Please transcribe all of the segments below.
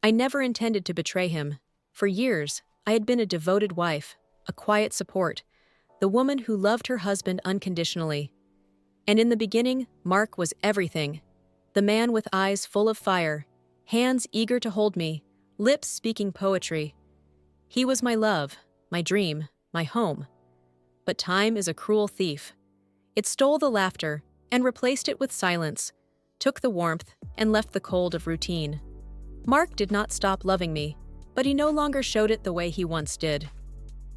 I never intended to betray him. For years, I had been a devoted wife, a quiet support, the woman who loved her husband unconditionally. And in the beginning, Mark was everything. The man with eyes full of fire, hands eager to hold me, lips speaking poetry. He was my love, my dream, my home. But time is a cruel thief. It stole the laughter and replaced it with silence, took the warmth and left the cold of routine. Mark did not stop loving me, but he no longer showed it the way he once did.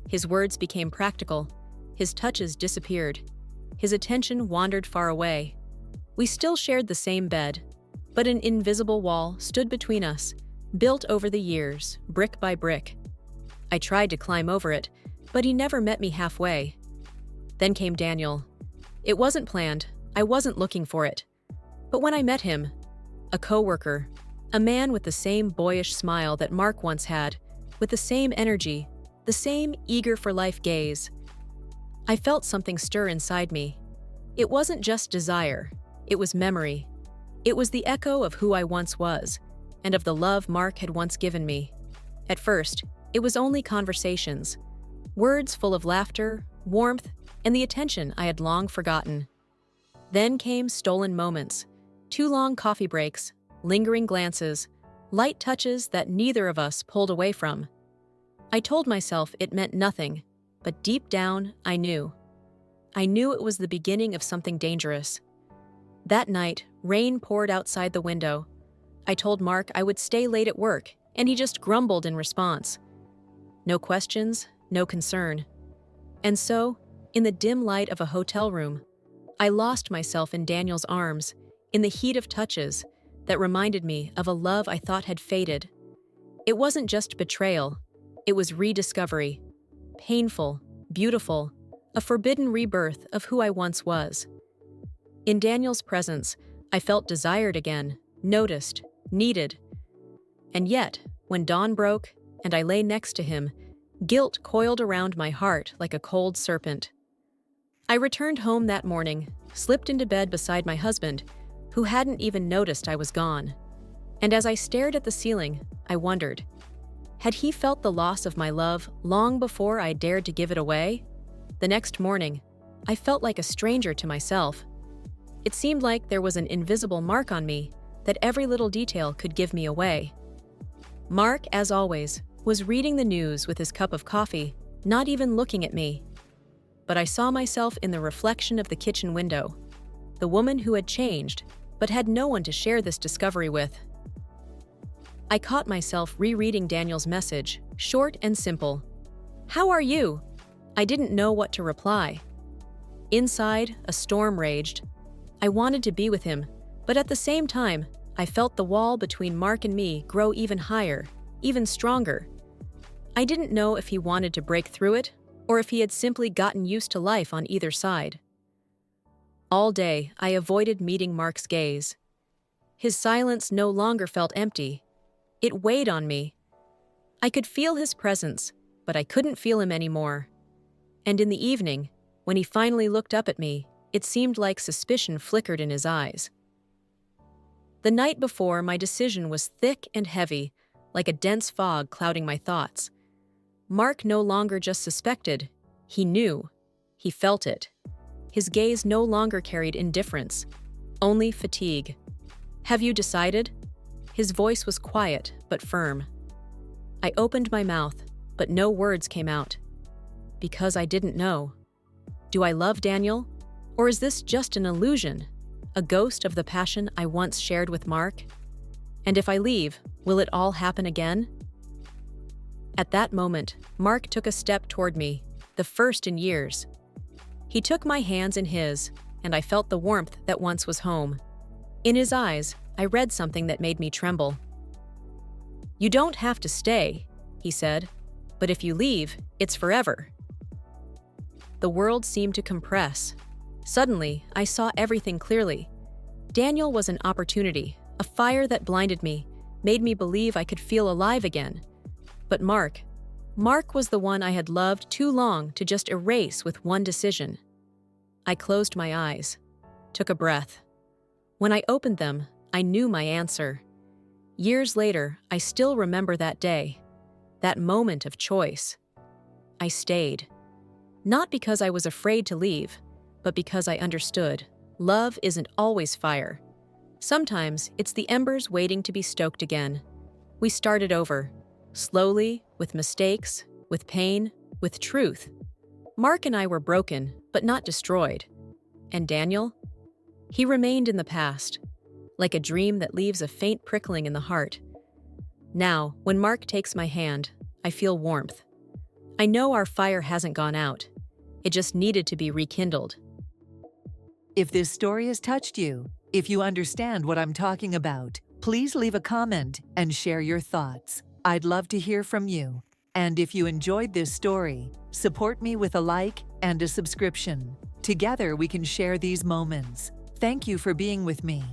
His words became practical, his touches disappeared, his attention wandered far away. We still shared the same bed, but an invisible wall stood between us, built over the years, brick by brick. I tried to climb over it, but he never met me halfway. Then came Daniel. It wasn't planned, I wasn't looking for it. But when I met him, a coworker, a man with the same boyish smile that Mark once had, with the same energy, the same eager-for-life gaze, I felt something stir inside me. It wasn't just desire, it was memory. It was the echo of who I once was, and of the love Mark had once given me. At first, it was only conversations, words full of laughter, warmth, and the attention I had long forgotten. Then came stolen moments, 2 long coffee breaks, lingering glances, light touches that neither of us pulled away from. I told myself it meant nothing, but deep down, I knew. I knew it was the beginning of something dangerous. That night, rain poured outside the window. I told Mark I would stay late at work, and he just grumbled in response. No questions, no concern. And so, in the dim light of a hotel room, I lost myself in Daniel's arms, in the heat of touches that reminded me of a love I thought had faded. It wasn't just betrayal, it was rediscovery. Painful, beautiful, a forbidden rebirth of who I once was. In Daniel's presence, I felt desired again, noticed, needed. And yet, when dawn broke and I lay next to him, guilt coiled around my heart like a cold serpent. I returned home that morning, slipped into bed beside my husband, who hadn't even noticed I was gone. And as I stared at the ceiling, I wondered, had he felt the loss of my love long before I dared to give it away? The next morning, I felt like a stranger to myself. It seemed like there was an invisible mark on me, that every little detail could give me away. Mark, as always, was reading the news with his cup of coffee, not even looking at me. But I saw myself in the reflection of the kitchen window, the woman who had changed, but had no one to share this discovery with. I caught myself rereading Daniel's message, short and simple. "How are you?" I didn't know what to reply. Inside, a storm raged. I wanted to be with him, but at the same time, I felt the wall between Mark and me grow even higher, even stronger. I didn't know if he wanted to break through it, or if he had simply gotten used to life on either side. All day, I avoided meeting Mark's gaze. His silence no longer felt empty. It weighed on me. I could feel his presence, but I couldn't feel him anymore. And in the evening, when he finally looked up at me, it seemed like suspicion flickered in his eyes. The night before, my decision was thick and heavy, like a dense fog clouding my thoughts. Mark no longer just suspected, he knew. He felt it. His gaze no longer carried indifference, only fatigue. "Have you decided?" His voice was quiet but firm. I opened my mouth, but no words came out. Because I didn't know. Do I love Daniel? Or is this just an illusion, a ghost of the passion I once shared with Mark? And if I leave, will it all happen again? At that moment, Mark took a step toward me, the first in years. He took my hands in his, and I felt the warmth that once was home. In his eyes, I read something that made me tremble. "You don't have to stay," he said, "but if you leave, it's forever." The world seemed to compress. Suddenly, I saw everything clearly. Daniel was an opportunity, a fire that blinded me, made me believe I could feel alive again. But Mark was the one I had loved too long to just erase with one decision. I closed my eyes, took a breath. When I opened them, I knew my answer. Years later, I still remember that day, that moment of choice. I stayed. Not because I was afraid to leave, but because I understood. Love isn't always fire. Sometimes it's the embers waiting to be stoked again. We started over, slowly, with mistakes, with pain, with truth. Mark and I were broken, but not destroyed. And Daniel? He remained in the past, like a dream that leaves a faint prickling in the heart. Now, when Mark takes my hand, I feel warmth. I know our fire hasn't gone out. It just needed to be rekindled. If this story has touched you, if you understand what I'm talking about, please leave a comment and share your thoughts. I'd love to hear from you. And if you enjoyed this story, support me with a like and a subscription. Together we can share these moments. Thank you for being with me.